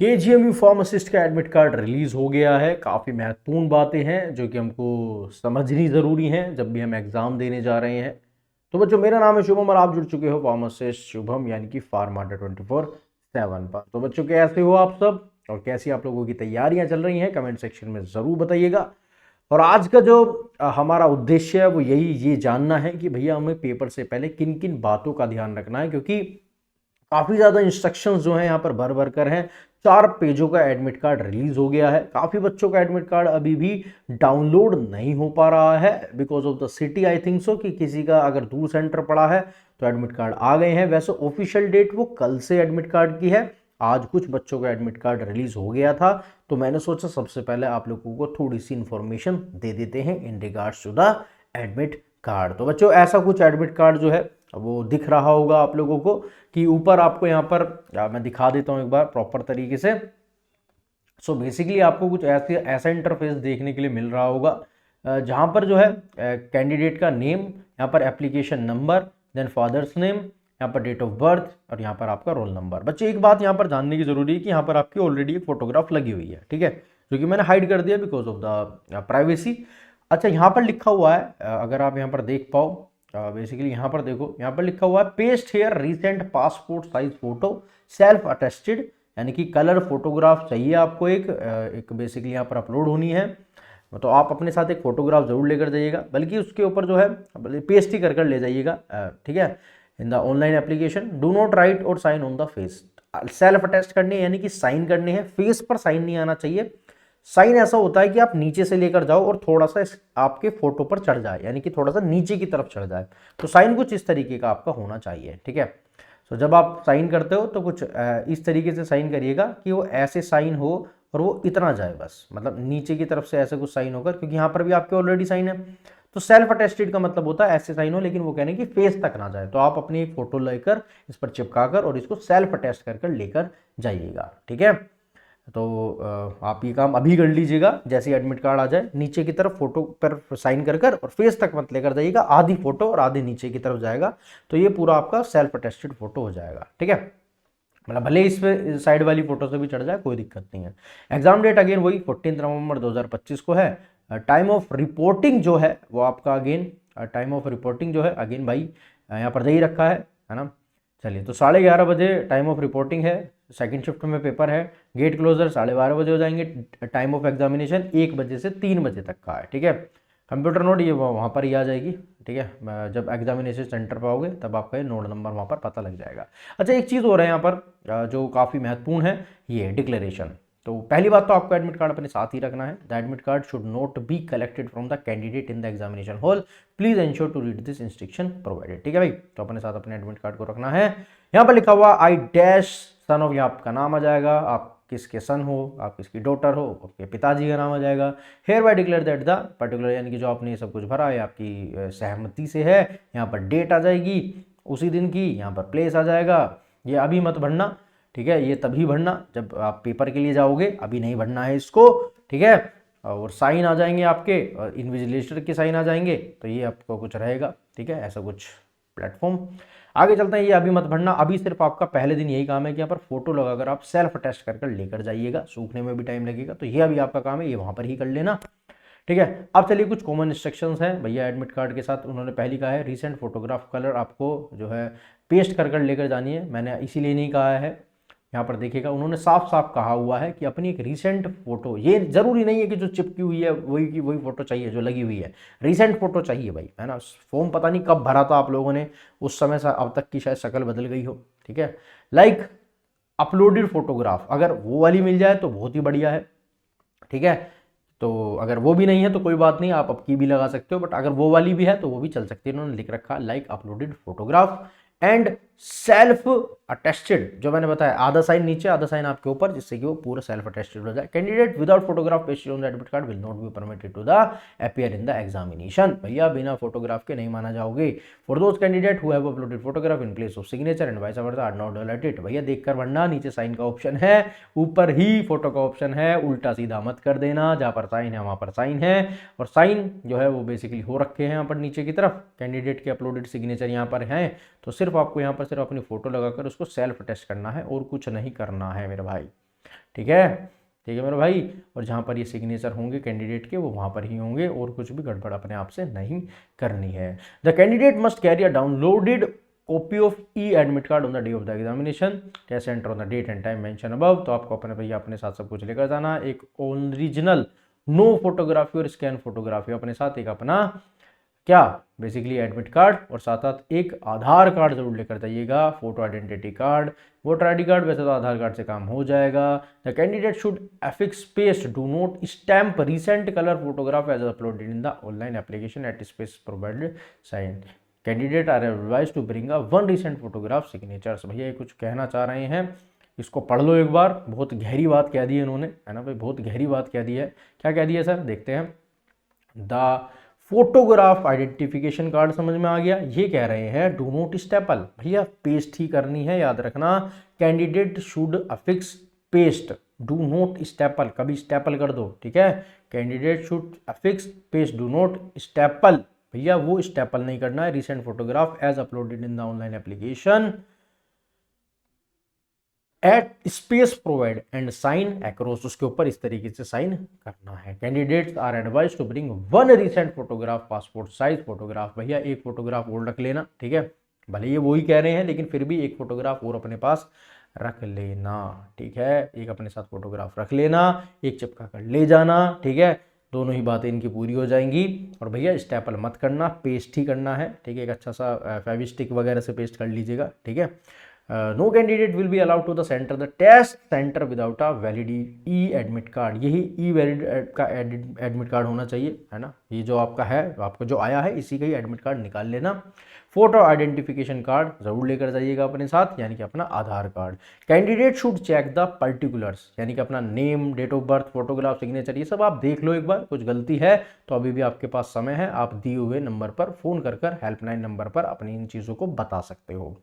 KGMU pharmacist का admit card release हो गया है। काफ़ी महत्वपूर्ण बातें हैं जो कि हमको समझनी ज़रूरी हैं जब भी हम एग्ज़ाम देने जा रहे हैं। तो बच्चों, मेरा नाम है शुभम और आप जुड़ चुके हो फार्मासिस्ट शुभम यानी कि फार्माडा 24/7 पर। तो बच्चों, कैसे हो आप सब और कैसी आप लोगों की तैयारियां चल रही हैं, कमेंट सेक्शन में ज़रूर बताइएगा। और आज का जो हमारा उद्देश्य है वो ये जानना है कि भैया हमें पेपर से पहले किन किन बातों का ध्यान रखना है, क्योंकि काफ़ी ज़्यादा इंस्ट्रक्शंस जो हैं यहाँ पर भर भर कर हैं। 4 पेजों का एडमिट कार्ड रिलीज हो गया है। काफ़ी बच्चों का एडमिट कार्ड अभी भी डाउनलोड नहीं हो पा रहा है because of the city. I think so कि किसी का अगर दूर सेंटर पड़ा है तो एडमिट कार्ड आ गए हैं। वैसे ऑफिशियल डेट वो कल से एडमिट कार्ड की है। आज कुछ बच्चों का एडमिट कार्ड रिलीज हो गया था, तो मैंने सोचा सबसे पहले आप लोगों को थोड़ी सी इंफॉर्मेशन दे देते हैं in regards to the admit card. तो बच्चों, ऐसा कुछ एडमिट कार्ड जो है वो दिख रहा होगा आप लोगों को कि ऊपर आपको यहाँ पर मैं दिखा देता हूँ एक बार प्रॉपर तरीके से। सो बेसिकली आपको कुछ ऐसा इंटरफेस देखने के लिए मिल रहा होगा जहाँ पर जो है कैंडिडेट का नेम, यहाँ पर application number, then father's name, यहाँ पर डेट ऑफ बर्थ और यहाँ पर आपका रोल नंबर। बच्चे, एक बात यहाँ पर जानने की जरूरी है कि यहाँ पर आपकी ऑलरेडी एक फोटोग्राफ लगी हुई है, ठीक है, जो कि मैंने हाइड कर दिया बिकॉज ऑफ द प्राइवेसी। अच्छा, यहाँ पर लिखा हुआ है, अगर आप यहाँ पर देख पाओ, बेसिकली यहाँ पर देखो, यहाँ पर लिखा हुआ है paste here recent passport size photo self attested, यानी कि कलर फोटोग्राफ चाहिए आपको एक बेसिकली यहाँ पर अपलोड होनी है। तो आप अपने साथ एक फोटोग्राफ जरूर लेकर जाइएगा, बल्कि उसके ऊपर जो है पेस्ट ही कर ले जाइएगा, ठीक है। In the online application do not write or sign on the face. Self attest करनी है यानी कि साइन करने हैं, फेस पर साइन नहीं आना चाहिए। साइन ऐसा होता है कि आप नीचे से लेकर जाओ और थोड़ा सा आपके फोटो पर चढ़ जाए, यानी कि थोड़ा सा नीचे की तरफ चढ़ जाए। तो साइन कुछ इस तरीके का आपका होना चाहिए, ठीक है। तो जब आप साइन करते हो तो कुछ इस तरीके से साइन करिएगा कि वो ऐसे साइन हो और वो इतना जाए, बस मतलब नीचे की तरफ से ऐसे कुछ साइन होकर, क्योंकि यहाँ पर भी आपके ऑलरेडी साइन है। तो सेल्फ अटेस्टेड का मतलब होता है ऐसे साइन हो लेकिन वो कहने की फेस तक ना जाए। तो आप अपनी एक फोटो लेकर इस पर चिपका कर और इसको सेल्फ अटेस्ट कर लेकर जाइएगा, ठीक है। तो आप ये काम अभी कर लीजिएगा, जैसे ही एडमिट कार्ड आ जाए नीचे की तरफ फोटो पर साइन कर और फेस तक मत लेकर जाइएगा, आधी फोटो और आधी नीचे की तरफ जाएगा, तो ये पूरा आपका सेल्फ अटेस्टेड फोटो हो जाएगा, ठीक है। मतलब भले इस पे साइड वाली फोटो से भी चढ़ जाए, कोई दिक्कत नहीं है। एग्जाम डेट अगेन वही 14 नवंबर 2025 को है। टाइम ऑफ रिपोर्टिंग जो है वो आपका अगेन, टाइम ऑफ रिपोर्टिंग जो है अगेन भाई यहाँ पर दे ही रखा है ना। चलिए, तो 11:30 बजे टाइम ऑफ रिपोर्टिंग है। सेकंड शिफ्ट में पेपर है। गेट क्लोजर 12:30 बजे हो जाएंगे। टाइम ऑफ एग्जामिनेशन 1 बजे से 3 बजे तक का है, ठीक है। कंप्यूटर नोट ये वहाँ पर ही आ जाएगी, ठीक है। जब एग्जामिनेशन सेंटर पर आओगे तब आपका ये नोट नंबर वहाँ पर पता लग जाएगा। अच्छा, एक चीज़ हो रहा है यहाँ पर जो काफ़ी महत्वपूर्ण है, ये डिक्लेरेशन। तो पहली बात तो आपको एडमिट कार्ड अपने साथ ही रखना है। The admit card should not be collected from the candidate in the examination hall, please ensure to read this instruction provided, ठीक है भाई। तो अपने साथ अपने एडमिट कार्ड को रखना है। यहाँ पर लिखा हुआ आई डैश सन ऑफ, यहाँ आपका नाम आ जाएगा, आप किसके सन हो, आप किसकी डॉटर हो, आपके पिताजी का नाम आ जाएगा। Hereby declare that the particular, यानी कि जो आपने ये सब कुछ भरा है आपकी सहमति से है। यहाँ पर डेट आ जाएगी उसी दिन की, यहाँ पर प्लेस आ जाएगा। ये अभी मत भरना, ठीक है, ये तभी भरना जब आप पेपर के लिए जाओगे, अभी नहीं भरना है इसको, ठीक है। और साइन आ जाएंगे आपके, और इन्विजिलेटर के साइन आ जाएंगे, तो ये आपको कुछ रहेगा, ठीक है, ऐसा कुछ प्लेटफॉर्म। आगे चलते हैं, ये अभी मत भरना। अभी सिर्फ आपका पहले दिन यही काम है कि यहाँ पर फोटो लगाकर आप सेल्फ अटेस्ट कर लेकर जाइएगा, सूखने में भी टाइम लगेगा, तो ये अभी आपका काम है, ये वहाँ पर ही कर लेना, ठीक है। अब चलिए, कुछ कॉमन इंस्ट्रक्शंस हैं भैया एडमिट कार्ड के साथ। उन्होंने पहली कहा है रीसेंट फोटोग्राफ कलर आपको जो है पेस्ट कर लेकर जानी है। मैंने इसीलिए नहीं कहा है, यहाँ पर देखिएगा उन्होंने साफ साफ कहा हुआ है कि अपनी एक रीसेंट फोटो, ये जरूरी नहीं है कि जो चिपकी हुई है वही की वही फोटो चाहिए जो लगी हुई है, रीसेंट फोटो चाहिए भाई, है ना। फॉर्म पता नहीं कब भरा था आप लोगों ने, उस समय से अब तक की शायद शक्ल बदल गई हो, ठीक है। लाइक अपलोडेड फोटोग्राफ, अगर वो वाली मिल जाए तो बहुत ही बढ़िया है, ठीक है। तो अगर वो भी नहीं है तो कोई बात नहीं, आप अब की भी लगा सकते हो, बट अगर वो वाली भी है तो वो भी चल सकती है। इन्होंने लिख रखा like uploaded photograph and self attested, जो मैंने बताया, आधा साइन नीचे आधा साइन आपके ऊपर, जिससे कि वो पूरा सेल्फ अटेस्टेड हो जाए। Candidate without photograph pasted on the admit card will not be permitted to the appear in the examination. भैया बिना फोटोग्राफ के नहीं माना जाओगे। For those candidate who have uploaded photograph in place of signature and vice versa are not allowed. भैया देखकर भरना, नीचे साइन का ऑप्शन है, ऊपर ही फोटो का ऑप्शन है, उल्टा सीधा मत कर देना, जहां पर साइन है वहां पर साइन है। और साइन जो है वो बेसिकली हो रखे हैं यहाँ पर नीचे की तरफ, कैंडिडेट के अपलोडेड सिग्नेचर यहाँ पर हैं, तो सिर्फ आपको यहाँ पर सिर्फ अपनी फोटो लगाकर उसको सेल्फ टेस्ट करना है और कुछ नहीं करना है मेरे भाई। ठीक है, ठीक है मेरे भाई। और जहाँ पर ये सिग्नेचर होंगे कैंडिडेट के वो वहाँ पर ही होंगे, और कुछ भी गड़बड़ अपने आप से नहीं करनी है। The candidate must carry a downloaded copy of e admit card on the day of the examination, test centre on the date and time mention above. तो आपको अपने भैया अपने साथ सब कुछ लेकर जाना, एक ओरिजिनल नो फोटोग्राफी और स्कैन फोटोग्राफी अपने साथ, एक अपना क्या बेसिकली एडमिट कार्ड, और साथ साथ एक आधार कार्ड जरूर लेकर जाइएगा, photo identity card, voter ID card, वैसे तो आधार कार्ड से काम हो जाएगा। The candidate should affix paste, do not stamp recent colour photograph as uploaded in the online application at space provided sign. Candidate are advise to bring a one recent photograph signatures. भैया ये कुछ कहना चाह रहे हैं, इसको पढ़ लो एक बार, बहुत गहरी बात कह दी है इन्होंने, है ना भाई, बहुत गहरी बात कह दी है। क्या कह दी है सर, देखते हैं। द फोटोग्राफ आइडेंटिफिकेशन कार्ड समझ में आ गया, ये कह रहे हैं डू नॉट स्टेपल, भैया पेस्ट ही करनी है, याद रखना। Candidate should affix paste, do not staple, कभी स्टेपल कर दो, ठीक है। Candidate should affix paste, do not staple, भैया वो स्टेपल नहीं करना है। Recent photograph as uploaded in the online application at space provide and sign across, उसके ऊपर इस तरीके से साइन करना है। Candidates are advise to bring one recent photograph, passport size photograph, भैया एक फोटोग्राफ और रख लेना, ठीक है। भले ये वही कह रहे हैं लेकिन फिर भी एक फोटोग्राफ और अपने पास रख लेना, ठीक है। एक अपने साथ फोटोग्राफ रख लेना, एक चिपका कर ले जाना, ठीक है। दोनों ही बातें इनकी पूरी हो जाएंगी। और भैया स्टेपल मत करना, पेस्ट ही करना है, ठीक है। एक अच्छा सा फेविस्टिक वगैरह से पेस्ट कर लीजिएगा, ठीक है। No candidate will be allowed to the centre the test centre without a valid e admit card, यही ई वैलिड का एडमिट कार्ड होना चाहिए, है ना। ये जो आपका है, आपका जो आया है, इसी का ही एडमिट कार्ड निकाल लेना। फोटो आइडेंटिफिकेशन कार्ड जरूर लेकर जाइएगा अपने साथ, यानी कि अपना Aadhaar card. Candidate should check the particulars, यानी कि अपना name, date of birth, photograph, signature, ये सब आप देख लो एक बार। कुछ गलती है तो अभी भी आपके पास समय है, आप दिए हुए नंबर पर फोन कर हेल्पलाइन नंबर पर अपनी इन चीज़ों को बता सकते हो।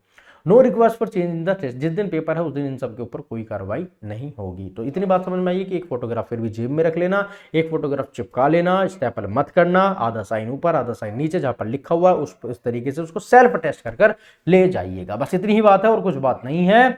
No request for change in the test, जिस दिन पेपर है उस दिन इन सब के ऊपर कोई कार्रवाई नहीं होगी। तो इतनी बात समझ में आई कि एक फोटोग्राफ फिर भी जेब में रख लेना, एक फोटोग्राफ चिपका लेना, स्टेपल मत करना, आधा साइन ऊपर आधा साइन नीचे, जहां पर लिखा हुआ है उस तरीके से उसको सेल्फ टेस्ट कर ले जाइएगा। बस इतनी ही बात है और कुछ बात नहीं है।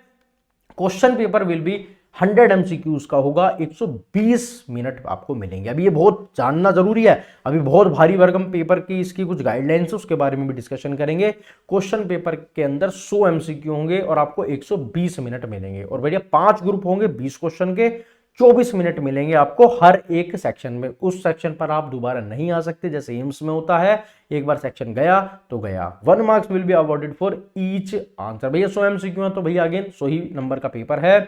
Question paper will be 100 MCQs का होगा, 120 मिनट आपको मिलेंगे। अभी ये बहुत जानना जरूरी है, अभी बहुत भारी भरकम पेपर की इसकी कुछ गाइडलाइंस है, उसके बारे में भी डिस्कशन करेंगे। क्वेश्चन पेपर के अंदर 100 MCQ होंगे और आपको 120 मिनट मिलेंगे, और भैया 5 ग्रुप होंगे 20 क्वेश्चन के, 24 मिनट मिलेंगे आपको हर एक सेक्शन में। उस सेक्शन पर आप दोबारा नहीं आ सकते, जैसे एम्स में होता है, एक बार सेक्शन गया तो गया। 1 marks will be awarded for each answer. भैया 100 MCQ है तो भैया अगेन 100 ही नंबर का पेपर है।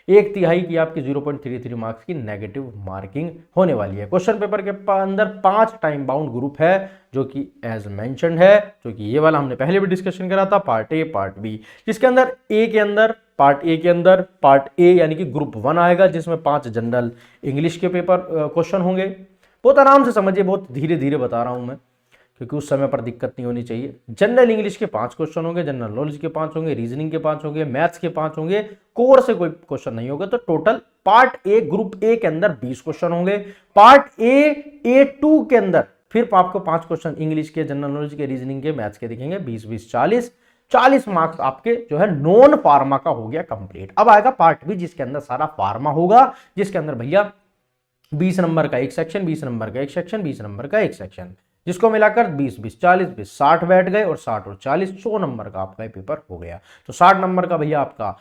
1/3 की आपकी 0.33 मार्क्स की नेगेटिव मार्किंग होने वाली है। क्वेश्चन पेपर के अंदर 5 टाइम बाउंड ग्रुप है, जो कि एज मेंशन्ड है, जो कि ये वाला हमने पहले भी डिस्कशन करा था, पार्ट ए पार्ट बी, जिसके अंदर पार्ट ए के अंदर पार्ट ए यानी कि ग्रुप 1 आएगा, जिसमें 5 जनरल इंग्लिश के पेपर क्वेश्चन होंगे। बहुत आराम से समझिए, बहुत धीरे धीरे बता रहा हूं मैं, क्योंकि उस समय पर दिक्कत नहीं होनी चाहिए। जनरल इंग्लिश के 5 क्वेश्चन होंगे, जनरल नॉलेज के 5 होंगे, रीजनिंग के 5 होंगे, मैथ्स के 5 होंगे, कोर से कोई क्वेश्चन नहीं होगा। तो total part A group A के अंदर 20 क्वेश्चन होंगे। पार्ट A2 के अंदर फिर आपको 5 क्वेश्चन इंग्लिश के, जनरल नॉलेज के, रीजनिंग के, मैथ्स के दिखेंगे। 20 40 मार्क्स आपके जो है नॉन फार्मा का हो गया कंप्लीट। अब आएगा पार्ट बी, जिसके अंदर सारा फार्मा होगा, जिसके अंदर भैया 20 नंबर का एक सेक्शन, 20 नंबर का एक सेक्शन, 20 नंबर का एक सेक्शन, जिसको मिलाकर 20 60 बैठ गए, और 60 और 40 100 नंबर का आपका पेपर हो गया। तो 60 नंबर का भैया आपका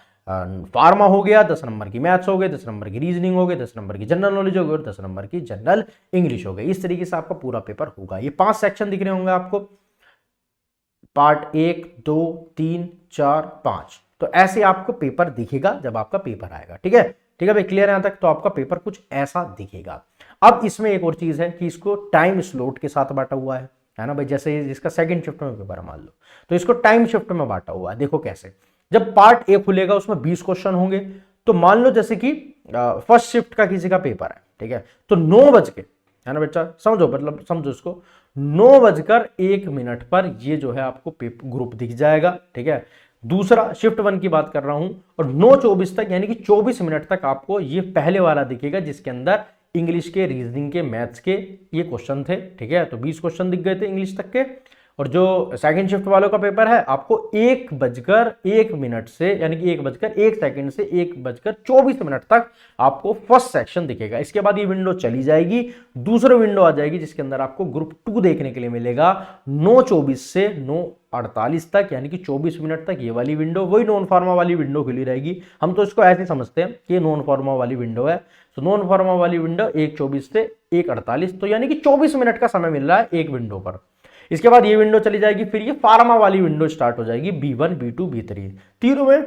फार्मा हो गया, 10 नंबर की मैथ्स हो गए, 10 नंबर की रीजनिंग हो गई, 10 नंबर की जनरल नॉलेज हो गई, और 10 नंबर की जनरल इंग्लिश हो गई। इस तरीके से आपका पूरा पेपर होगा। ये 5 सेक्शन दिख रहे होंगे आपको, पार्ट 1 2 3 4 5। तो ऐसे आपको पेपर दिखेगा जब आपका पेपर आएगा, ठीक है। ठीक है भाई, क्लियर है यहां तक। तो आपका पेपर कुछ ऐसा दिखेगा। अब इसमें एक और चीज है कि इसको टाइम स्लॉट के साथ बांटा हुआ है ना भाई। जैसे जिसका सेकंड शिफ्ट में पेपर मान लो, तो इसको टाइम शिफ्ट में बांटा हुआ है। देखो कैसे, जब पार्ट ए खुलेगा उसमें 20 क्वेश्चन होंगे, तो मान लो जैसे कि फर्स्ट शिफ्ट का किसी का पेपर है, ठीक है, तो 9 बज के, है ना बच्चा, समझो, मतलब समझो इसको, 9:01 पर ये जो है आपको ग्रुप दिख जाएगा, ठीक है। दूसरा शिफ्ट 1 की बात कर रहा हूं, और 9:24 तक यानी कि 24 मिनट तक आपको ये पहले वाला दिखेगा, जिसके अंदर इंग्लिश के, रीजनिंग के, मैथ्स के ये क्वेश्चन थे, ठीक है। तो 20 क्वेश्चन दिख गए थे इंग्लिश तक के, और जो सेकंड शिफ्ट वालों का पेपर है आपको 1:01 से यानी कि 1:01 से 1:24 तक आपको फर्स्ट सेक्शन दिखेगा। इसके बाद ये विंडो चली जाएगी, दूसरी विंडो आ जाएगी जिसके अंदर आपको ग्रुप 2 देखने के लिए मिलेगा 9:24 से 9:48 तक, यानी कि 24 मिनट तक ये वाली विंडो, वही नॉन फार्मा वाली विंडो खुली रहेगी। हम तो इसको ऐसे समझते हैं कि ये नॉन फार्मा वाली विंडो है। तो नॉन फार्मा वाली विंडो 1:24 से 1:48, तो यानी कि 24 मिनट का समय मिल रहा है एक विंडो पर। इसके बाद ये विंडो चली जाएगी, फिर ये फार्मा वाली विंडो स्टार्ट हो जाएगी, B1 B2 B3। तीनों में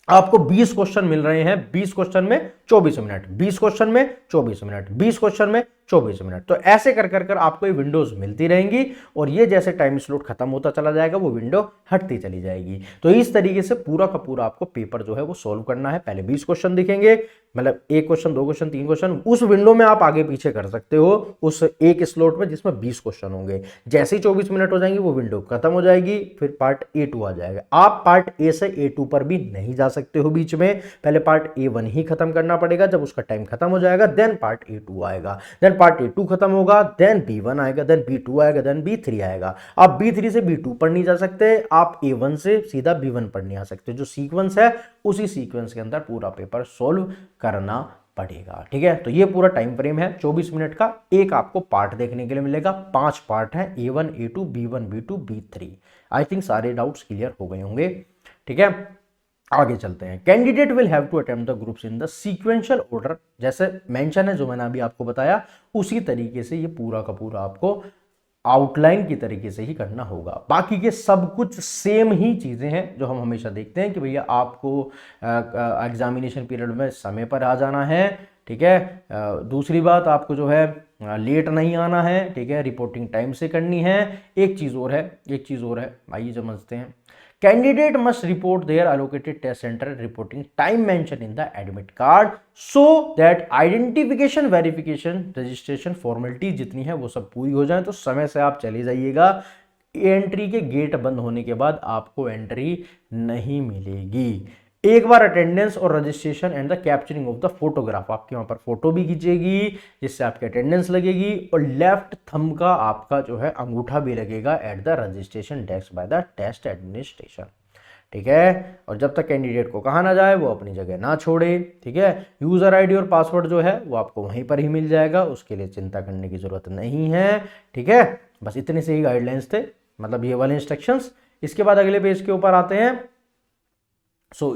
आपको 20 क्वेश्चन मिल रहे हैं, 20 क्वेश्चन में 24 मिनट, 20 क्वेश्चन में 24 मिनट, 20 क्वेश्चन में 24 मिनट। तो ऐसे कर कर कर आपको ये विंडोज मिलती रहेंगी और ये जैसे टाइम स्लॉट खत्म होता चला जाएगा वो विंडो हटती चली जाएगी। तो इस तरीके से पूरा का पूरा आपको पेपर जो है वो सॉल्व करना है। पहले 20 क्वेश्चन दिखेंगे, मतलब 1 क्वेश्चन 2 क्वेश्चन 3 क्वेश्चन, उस विंडो में आप आगे पीछे कर सकते हो उस एक स्लॉट में जिसमें 20 क्वेश्चन होंगे। जैसे ही 24 मिनट हो जाएंगे वो विंडो खत्म हो जाएगी, फिर पार्ट A2 आ जाएगा। आप पार्ट A से A2 पर भी नहीं जा सकते हो बीच में, पहले पार्ट A1 ही खत्म करना पड़ेगा। जब उसका टाइम खत्म हो जाएगा देन पार्ट A2 आएगा, देन पार्ट A2 खत्म होगा, देन B1 आएगा, देन B2 आएगा, देन B3 आएगा। आप B3 से B2 पर नहीं जा सकते, आप A1 से सीधा B1 पर नहीं आ सकते। जो सीक्वेंस है उसी सीक्वेंस के अंदर पूरा पेपर सॉल्व करना पड़ेगा। ठीक है, तो ये पूरा टाइम फ्रेम है 24 मिनट का। एक आपको पार्ट देखने के लिए मिलेगा, 5 पार्ट है, A1 A2 B1 B2 B3। I think सारे डाउट्स क्लियर हो गए होंगे। ठीक है, आगे चलते हैं। Candidate will have to attempt the groups in the sequential order, जैसे मेंशन है जो मैंने अभी आपको बताया उसी तरीके से ये पूरा का पूरा आपको आउटलाइन की तरीके से ही करना होगा। बाकी के सब कुछ सेम ही चीजें हैं जो हम हमेशा देखते हैं कि भैया आपको एग्जामिनेशन पीरियड में समय पर आ जाना है। ठीक है, दूसरी बात आपको जो है लेट नहीं आना है। ठीक है, रिपोर्टिंग टाइम से करनी है। एक चीज और है, आइए समझते हैं। Candidate must report their allocated test center reporting time mentioned in the admit card so that identification, verification, registration formality जितनी है वो सब पूरी हो जाए। तो समय से आप चले जाइएगा। एंट्री के गेट बंद होने के बाद आपको एंट्री नहीं मिलेगी। एक बार अटेंडेंस और registration and the capturing of the photograph, आपके वहां पर फोटो भी खींचेगी जिससे आपकी अटेंडेंस लगेगी, और लेफ्ट थंब का आपका जो है अंगूठा भी लगेगा at the registration desk by the test administration. ठीक है, और जब तक कैंडिडेट को कहा ना जाए वो अपनी जगह ना छोड़े। ठीक है, यूजर आईडी और पासवर्ड जो है वो आपको वहीं पर ही मिल जाएगा, उसके लिए चिंता करने की जरूरत नहीं है। ठीक है, बस इतने से ही गाइडलाइंस थे, मतलब ये वाले इंस्ट्रक्शंस। इसके बाद अगले पेज के ऊपर आते हैं।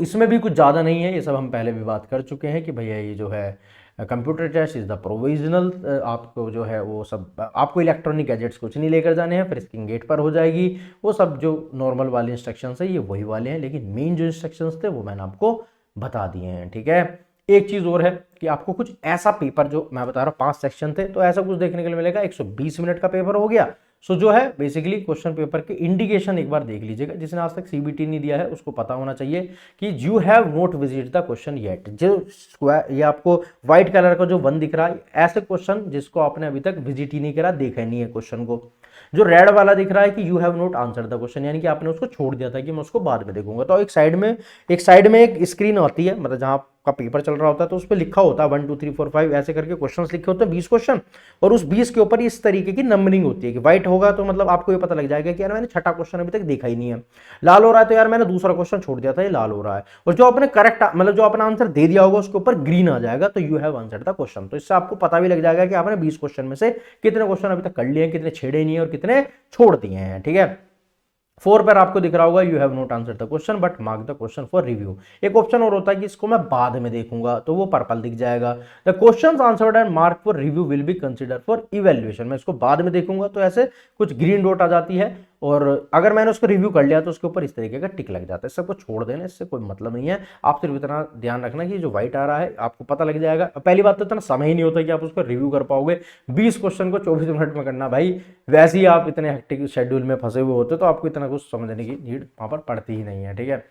इसमें भी कुछ ज़्यादा नहीं है, ये सब हम पहले भी बात कर चुके हैं कि भैया ये जो है computer test is the provisional, आपको जो है वो सब आपको इलेक्ट्रॉनिक गैजेट्स कुछ नहीं लेकर जाने हैं, फ्रिस्किंग गेट पर हो जाएगी। वो सब जो नॉर्मल वाले इंस्ट्रक्शंस है ये वही वाले हैं, लेकिन मेन जो इंस्ट्रक्शंस थे वो मैंने आपको बता दिए हैं। ठीक है, एक चीज़ और है कि आपको कुछ ऐसा पेपर, जो मैं बता रहा हूँ 5 सेक्शन थे, तो ऐसा कुछ देखने के लिए मिलेगा। 120 मिनट का पेपर हो गया। जो है बेसिकली क्वेश्चन पेपर के इंडिकेशन एक बार देख लीजिएगा। जिसने आज तक CBT नहीं दिया है उसको पता होना चाहिए कि you have not visit the question yet. जो स्क्वायर, ये आपको व्हाइट कलर का जो 1 दिख रहा है, ऐसे क्वेश्चन जिसको आपने अभी तक विजिट ही नहीं करा, देखा नहीं है क्वेश्चन को। जो रेड वाला दिख रहा है कि you have not answer the question, यानी कि आपने उसको छोड़ दिया था कि मैं उसको बाद में देखूंगा। तो एक साइड में एक स्क्रीन आती है, मतलब जहां का पेपर चल रहा होता है, तो उस पर लिखा होता है 1 2 3 4 5 ऐसे करके क्वेश्चंस लिखे होते हैं, 20 क्वेश्चन, और उस 20 के ऊपर इस तरीके की नंबरिंग होती है कि व्हाइट होगा तो मतलब आपको ये पता लग जाएगा कि यार मैंने छठा क्वेश्चन अभी तक देखा ही नहीं है। लाल हो रहा है तो यार मैंने दूसरा क्वेश्चन छोड़ दिया था, ये लाल हो रहा है। और जो आपने करेक्ट, मतलब जो अपना आंसर दे दिया होगा उसके ऊपर ग्रीन आ जाएगा, तो you have answered the question. तो इससे आपको पता भी लग जाएगा कि आपने 20 क्वेश्चन में से कितने क्वेश्चन अभी तक कर लिए हैं, कितने छेड़े नहीं है और कितने छोड़ दिए हैं। ठीक है, 4 पर आपको दिख रहा होगा you have not answer the question but mark the question for review. एक ऑप्शन और होता है कि इसको मैं बाद में देखूंगा, तो वो पर्पल दिख जाएगा। The questions answered and mark for review will be consider for evaluation. मैं इसको बाद में देखूंगा तो ऐसे कुछ ग्रीन डॉट आ जाती है, और अगर मैंने उसको रिव्यू कर लिया तो उसके ऊपर इस तरीके का टिक लग जाता है। सबको छोड़ देना, इससे कोई मतलब नहीं है। आप सिर्फ इतना ध्यान रखना कि जो व्हाइट आ रहा है आपको पता लग जाएगा। पहली बात तो इतना समय ही नहीं होता कि आप उसको रिव्यू कर पाओगे। 20 क्वेश्चन को 24 मिनट में करना भाई, वैसे ही आप इतने हेक्टिक शेड्यूल में फंसे हुए होते तो आपको इतना कुछ समझने की नीड वहाँ पर पड़ती ही नहीं है। ठीक है,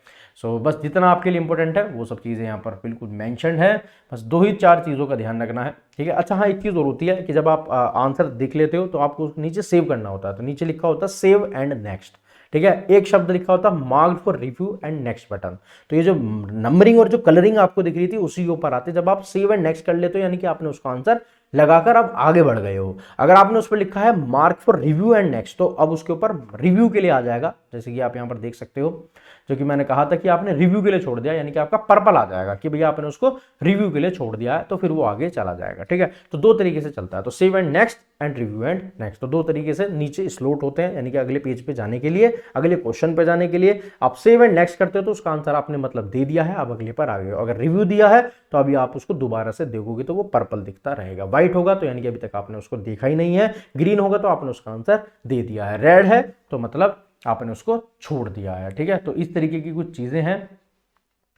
बस जितना आपके लिए इंपॉर्टेंट है वो सब चीज़ें यहाँ पर बिल्कुल मेंशन्ड है। बस 2 ही 4 चीज़ों का ध्यान रखना है। ठीक है, अच्छा हाँ, एक चीज़ और होती है कि जब आप आंसर देख लेते हो तो आपको नीचे सेव करना होता है, तो नीचे लिखा होता है सेव एंड नेक्स्ट। ठीक है, एक शब्द लिखा होता है marked for review and next button. तो ये जो नंबरिंग और जो कलरिंग आपको दिख रही थी उसी के ऊपर आते, जब आप सेव एंड नेक्स्ट कर लेते हो यानी कि आपने उसका आंसर लगाकर अब आगे बढ़ गए हो। अगर आपने उस पर लिखा है mark for review and next, तो अब उसके ऊपर रिव्यू के लिए आ जाएगा, जैसे कि आप यहां पर देख सकते हो, जो कि मैंने कहा था कि आपने रिव्यू के लिए छोड़ दिया, यानी कि आपका पर्पल आ जाएगा कि भैया आपने उसको रिव्यू के लिए छोड़ दिया है, तो फिर वो आगे चला जाएगा। ठीक है, तो दो तरीके से चलता है, तो save and next and review and next, तो दो तरीके से नीचे स्लोट होते हैं, यानी कि अगले पेज पे जाने के लिए, अगले क्वेश्चन पे जाने के लिए आप सेव एंड नेक्स्ट करते हो तो उसका आंसर आपने मतलब दे दिया है, अब अगले पर आ गए हो। अगर रिव्यू दिया है तो अभी आप उसको दोबारा से देखोगे तो वो पर्पल दिखता रहेगा, व्हाइट होगा तो यानी कि अभी तक आपने उसको देखा ही नहीं है, ग्रीन होगा तो आपने उसका आंसर दे दिया है, रेड है तो मतलब आपने उसको छोड़ दिया है। ठीक है, तो इस तरीके की कुछ चीजें हैं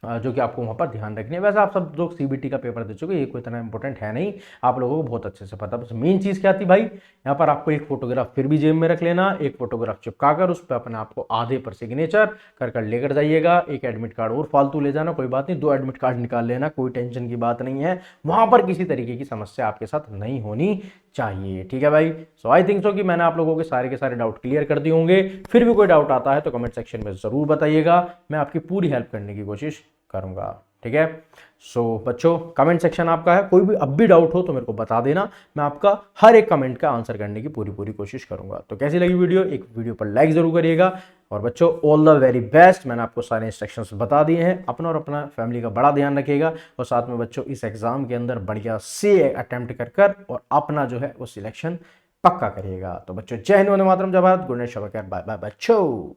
जो कि आपको वहां पर ध्यान रखनी है। वैसे आप सब लोग सीबीटी का पेपर दे चुके, ये कोई इतना इंपॉर्टेंट है नहीं, आप लोगों को बहुत अच्छे से पता। बस मेन चीज क्या थी भाई, यहाँ पर आपको एक फोटोग्राफ फिर भी जेब में रख लेना, एक फोटोग्राफ चिपका कर उस पर अपने आपको आधे पर सिग्नेचर कर कर लेकर जाइएगा, एक एडमिट कार्ड और फालतू ले जाना, कोई बात नहीं, 2 एडमिट कार्ड निकाल लेना, कोई टेंशन की बात नहीं है, वहां पर किसी तरीके की समस्या आपके साथ नहीं होनी चाहिए। ठीक है भाई, सो आई थिंक सो कि मैंने आप लोगों के सारे डाउट क्लियर कर दिए होंगे। फिर भी कोई डाउट आता है तो कमेंट सेक्शन में जरूर बताइएगा, मैं आपकी पूरी हेल्प करने की कोशिश करूंगा। ठीक है, सो बच्चों कमेंट सेक्शन आपका है, कोई भी अब भी डाउट हो तो मेरे को बता देना, मैं आपका हर एक कमेंट का आंसर करने की पूरी कोशिश करूंगा। तो कैसी लगी वीडियो, एक वीडियो पर लाइक जरूर करिएगा, और बच्चों ऑल द वेरी बेस्ट, मैंने आपको सारे इंस्ट्रक्शंस बता दिए हैं, अपना और अपना फैमिली का बड़ा ध्यान रखिएगा, और साथ में बच्चों इस एग्जाम के अंदर बढ़िया से अटेम्प्ट कर और अपना जो है वो सिलेक्शन पक्का करिएगा। तो बच्चों जय हिंद, वंदे मातरम, जय भारत, गुड नाइट, शब, बाय बाय बच्चों।